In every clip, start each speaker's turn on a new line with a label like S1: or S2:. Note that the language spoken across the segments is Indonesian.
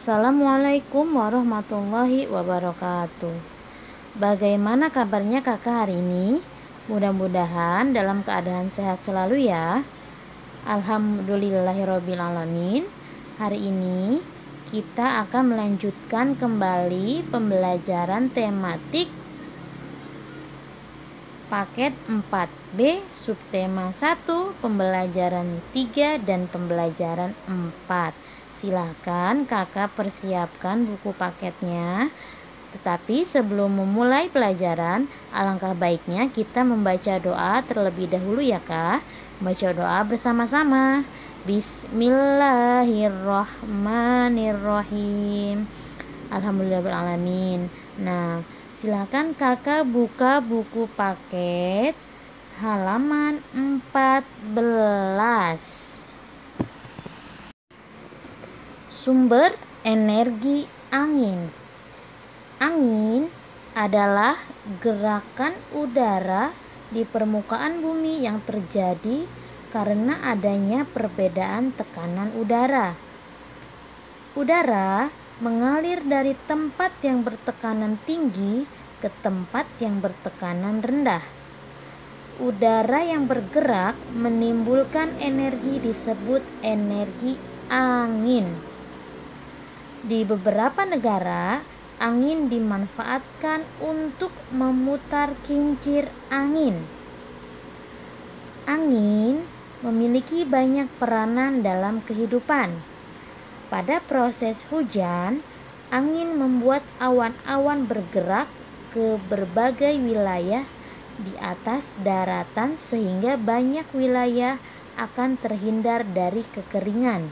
S1: Assalamualaikum warahmatullahi wabarakatuh. Bagaimana kabarnya kakak hari ini? Mudah-mudahan dalam keadaan sehat selalu ya. Alhamdulillahirrabbilalamin. Hari ini kita akan melanjutkan kembali pembelajaran tematik paket 4B subtema 1, pembelajaran 3 dan pembelajaran 4. Silahkan kakak persiapkan buku paketnya. Tetapi sebelum memulai pelajaran, alangkah baiknya kita membaca doa terlebih dahulu ya kak. Baca doa bersama-sama. Bismillahirrahmanirrahim. Alhamdulillahirrahmanirrahim. Nah, silahkan kakak buka buku paket halaman 14. Sumber energi angin. Angin adalah gerakan udara di permukaan bumi yang terjadi karena adanya perbedaan tekanan udara. Udara mengalir dari tempat yang bertekanan tinggi ke tempat yang bertekanan rendah. Udara yang bergerak menimbulkan energi disebut energi angin. Di beberapa negara, angin dimanfaatkan untuk memutar kincir angin. Angin memiliki banyak peranan dalam kehidupan. Pada proses hujan, angin membuat awan-awan bergerak ke berbagai wilayah di atas daratan sehingga banyak wilayah akan terhindar dari kekeringan.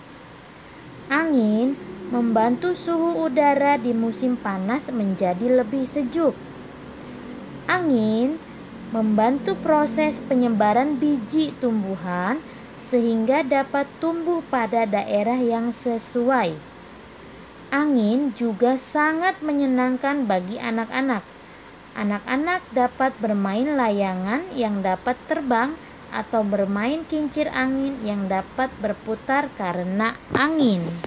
S1: Angin membantu suhu udara di musim panas menjadi lebih sejuk. Angin membantu proses penyebaran biji tumbuhan sehingga dapat tumbuh pada daerah yang sesuai. Angin juga sangat menyenangkan bagi anak-anak. Anak-anak dapat bermain layangan yang dapat terbang atau bermain kincir angin yang dapat berputar karena angin.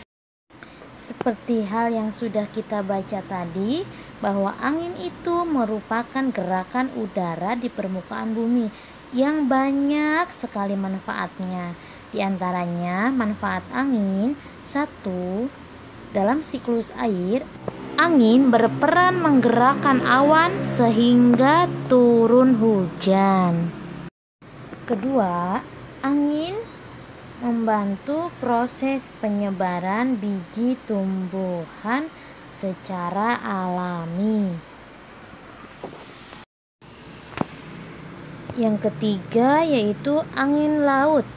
S1: Seperti hal yang sudah kita baca tadi, bahwa angin itu merupakan gerakan udara di permukaan bumi yang banyak sekali manfaatnya. Di antaranya manfaat angin, 1. Dalam siklus air, angin berperan menggerakkan awan sehingga turun hujan. Kedua, angin membantu proses penyebaran biji tumbuhan secara alami. Yang ketiga yaitu angin laut.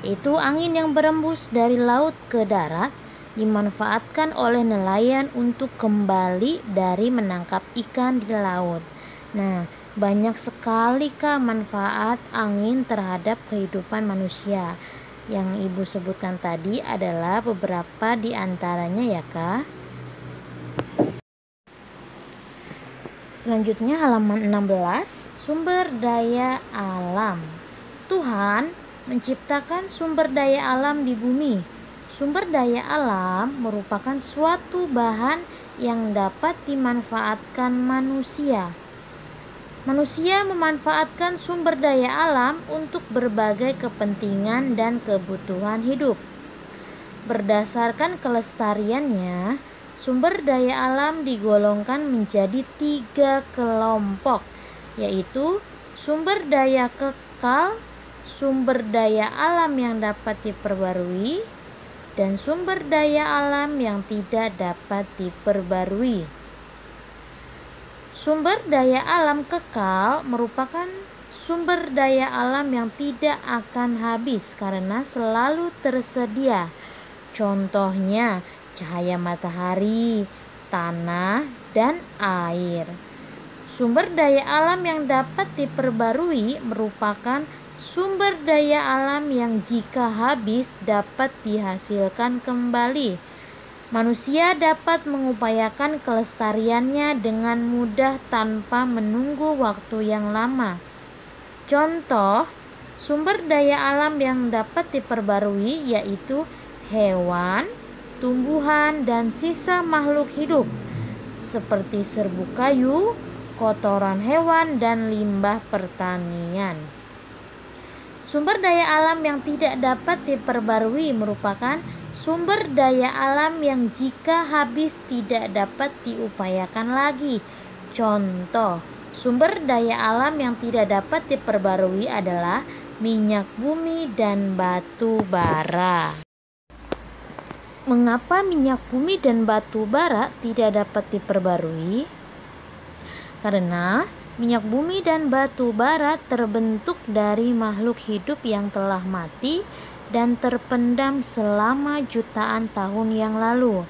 S1: Itu angin yang berembus dari laut ke darat, dimanfaatkan oleh nelayan untuk kembali dari menangkap ikan di laut. Nah, banyak sekali kak manfaat angin terhadap kehidupan manusia. Yang ibu sebutkan tadi adalah beberapa di antaranya ya kak. Selanjutnya halaman 16, sumber daya alam. Tuhan menciptakan sumber daya alam di bumi. Sumber daya alam merupakan suatu bahan yang dapat dimanfaatkan manusia. Manusia memanfaatkan sumber daya alam untuk berbagai kepentingan dan kebutuhan hidup. Berdasarkan kelestariannya, sumber daya alam digolongkan menjadi 3 kelompok, yaitu sumber daya kekal, sumber daya alam yang dapat diperbarui, dan sumber daya alam yang tidak dapat diperbarui. Sumber daya alam kekal merupakan sumber daya alam yang tidak akan habis karena selalu tersedia. Contohnya cahaya matahari, tanah, dan air. Sumber daya alam yang dapat diperbarui merupakan sumber daya alam yang jika habis dapat dihasilkan kembali. Manusia dapat mengupayakan kelestariannya dengan mudah tanpa menunggu waktu yang lama. Contoh, sumber daya alam yang dapat diperbarui yaitu hewan, tumbuhan, dan sisa makhluk hidup seperti serbuk kayu, kotoran hewan, dan limbah pertanian. Sumber daya alam yang tidak dapat diperbarui merupakan sumber daya alam yang jika habis tidak dapat diupayakan lagi. Contoh, sumber daya alam yang tidak dapat diperbarui adalah minyak bumi dan batu bara. Mengapa minyak bumi dan batu bara tidak dapat diperbarui? Karena minyak bumi dan batu bara terbentuk dari makhluk hidup yang telah mati dan terpendam selama jutaan tahun yang lalu.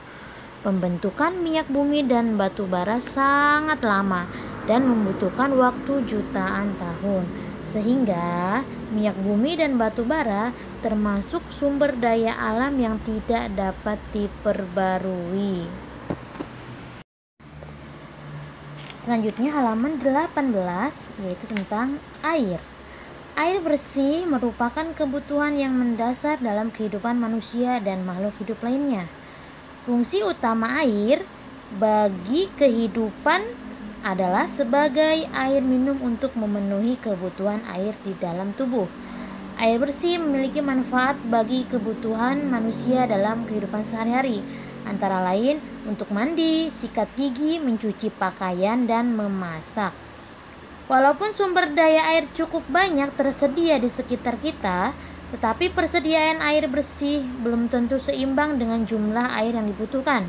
S1: Pembentukan minyak bumi dan batu bara sangat lama dan membutuhkan waktu jutaan tahun, sehingga minyak bumi dan batu bara termasuk sumber daya alam yang tidak dapat diperbarui. Selanjutnya halaman 18, yaitu tentang air. Air bersih merupakan kebutuhan yang mendasar dalam kehidupan manusia dan makhluk hidup lainnya. Fungsi utama air bagi kehidupan adalah sebagai air minum untuk memenuhi kebutuhan air di dalam tubuh. Air bersih memiliki manfaat bagi kebutuhan manusia dalam kehidupan sehari-hari, antara lain untuk mandi, sikat gigi, mencuci pakaian, dan memasak. Walaupun sumber daya air cukup banyak tersedia di sekitar kita, tetapi persediaan air bersih belum tentu seimbang dengan jumlah air yang dibutuhkan.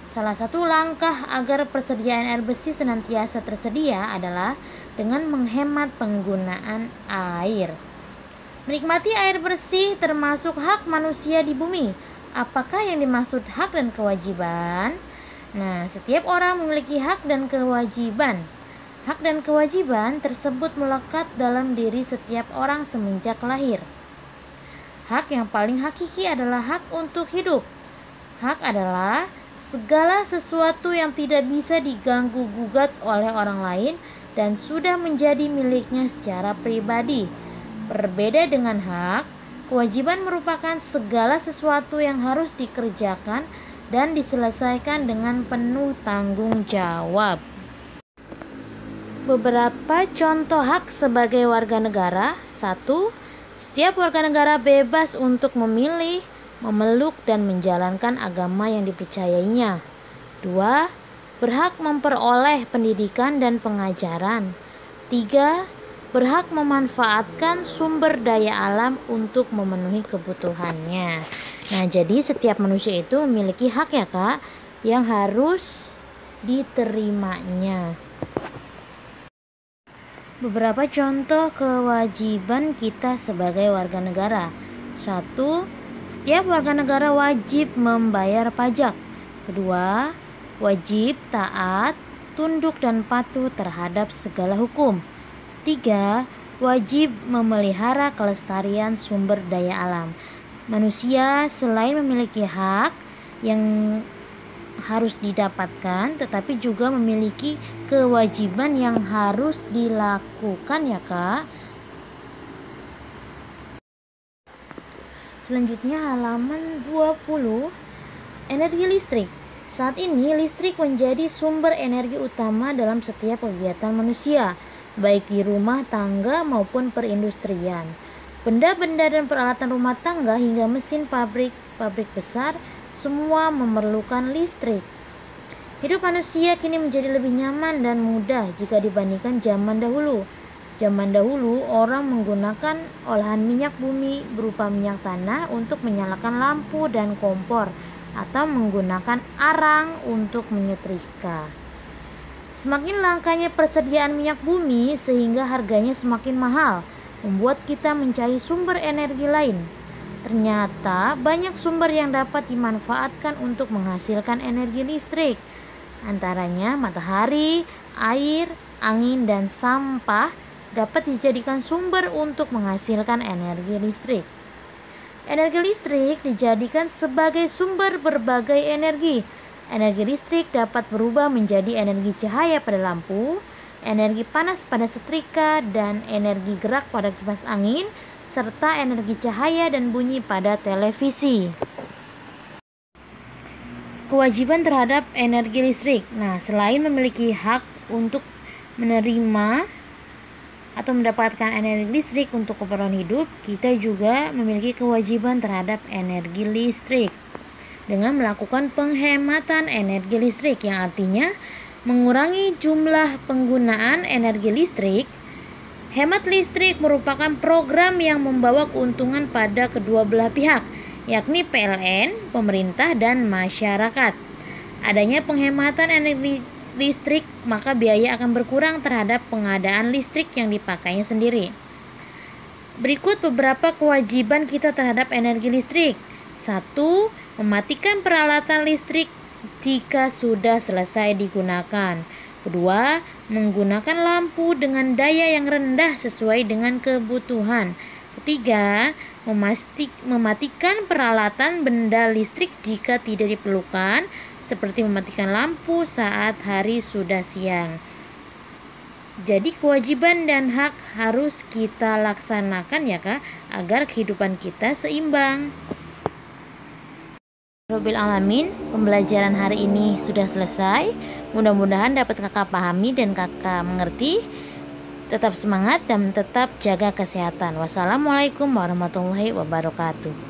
S1: Salah satu langkah agar persediaan air bersih senantiasa tersedia adalah dengan menghemat penggunaan air. Menikmati air bersih termasuk hak manusia di bumi. Apakah yang dimaksud hak dan kewajiban? Nah, setiap orang memiliki hak dan kewajiban. Hak dan kewajiban tersebut melekat dalam diri setiap orang semenjak lahir. Hak yang paling hakiki adalah hak untuk hidup. Hak adalah segala sesuatu yang tidak bisa diganggu-gugat oleh orang lain dan sudah menjadi miliknya secara pribadi. Berbeda dengan hak, kewajiban merupakan segala sesuatu yang harus dikerjakan dan diselesaikan dengan penuh tanggung jawab. Beberapa contoh hak sebagai warga negara. 1. Setiap warga negara bebas untuk memilih, memeluk, dan menjalankan agama yang dipercayainya. 2. Berhak memperoleh pendidikan dan pengajaran. 3. Berhak memanfaatkan sumber daya alam untuk memenuhi kebutuhannya. Nah, jadi setiap manusia itu memiliki hak ya Kak, yang harus diterimanya. Beberapa contoh kewajiban kita sebagai warga negara. 1. Setiap warga negara wajib membayar pajak. 2. Wajib taat, tunduk, dan patuh terhadap segala hukum. 3. Wajib memelihara kelestarian sumber daya alam. Manusia selain memiliki hak yang harus didapatkan, tetapi juga memiliki kewajiban yang harus dilakukan ya Kak. Selanjutnya halaman 20, energi listrik. Saat ini listrik menjadi sumber energi utama dalam setiap kegiatan manusia, baik di rumah tangga maupun perindustrian. Benda-benda dan peralatan rumah tangga hingga mesin pabrik besar semua memerlukan listrik. Hidup manusia kini menjadi lebih nyaman dan mudah jika dibandingkan zaman dahulu. Zaman dahulu orang menggunakan olahan minyak bumi berupa minyak tanah untuk menyalakan lampu dan kompor, atau menggunakan arang untuk menyetrika. Semakin langkanya persediaan minyak bumi sehingga harganya semakin mahal, membuat kita mencari sumber energi lain. Ternyata banyak sumber yang dapat dimanfaatkan untuk menghasilkan energi listrik. Antaranya matahari, air, angin, dan sampah dapat dijadikan sumber untuk menghasilkan energi listrik. Energi listrik dijadikan sebagai sumber berbagai energi. Energi listrik dapat berubah menjadi energi cahaya pada lampu, energi panas pada setrika, dan energi gerak pada kipas angin, serta energi cahaya dan bunyi pada televisi. kewajiban terhadap energi listrik. Nah, selain memiliki hak untuk menerima atau mendapatkan energi listrik untuk keperluan hidup, kita juga memiliki kewajiban terhadap energi listrik dengan melakukan penghematan energi listrik, yang artinya mengurangi jumlah penggunaan energi listrik. Hemat listrik merupakan program yang membawa keuntungan pada kedua belah pihak, yakni PLN, pemerintah, dan masyarakat. Adanya penghematan energi listrik, maka biaya akan berkurang terhadap pengadaan listrik yang dipakainya sendiri. Berikut beberapa kewajiban kita terhadap energi listrik. 1. Mematikan peralatan listrik jika sudah selesai digunakan. 2. Menggunakan lampu dengan daya yang rendah sesuai dengan kebutuhan. 3. Mematikan peralatan benda listrik jika tidak diperlukan, seperti mematikan lampu saat hari sudah siang. Jadi kewajiban dan hak harus kita laksanakan ya Kak, agar kehidupan kita seimbang. Rabbil alamin, pembelajaran hari ini sudah selesai. Mudah-mudahan dapat Kakak pahami dan Kakak mengerti. Tetap semangat dan tetap jaga kesehatan. Wassalamualaikum warahmatullahi wabarakatuh.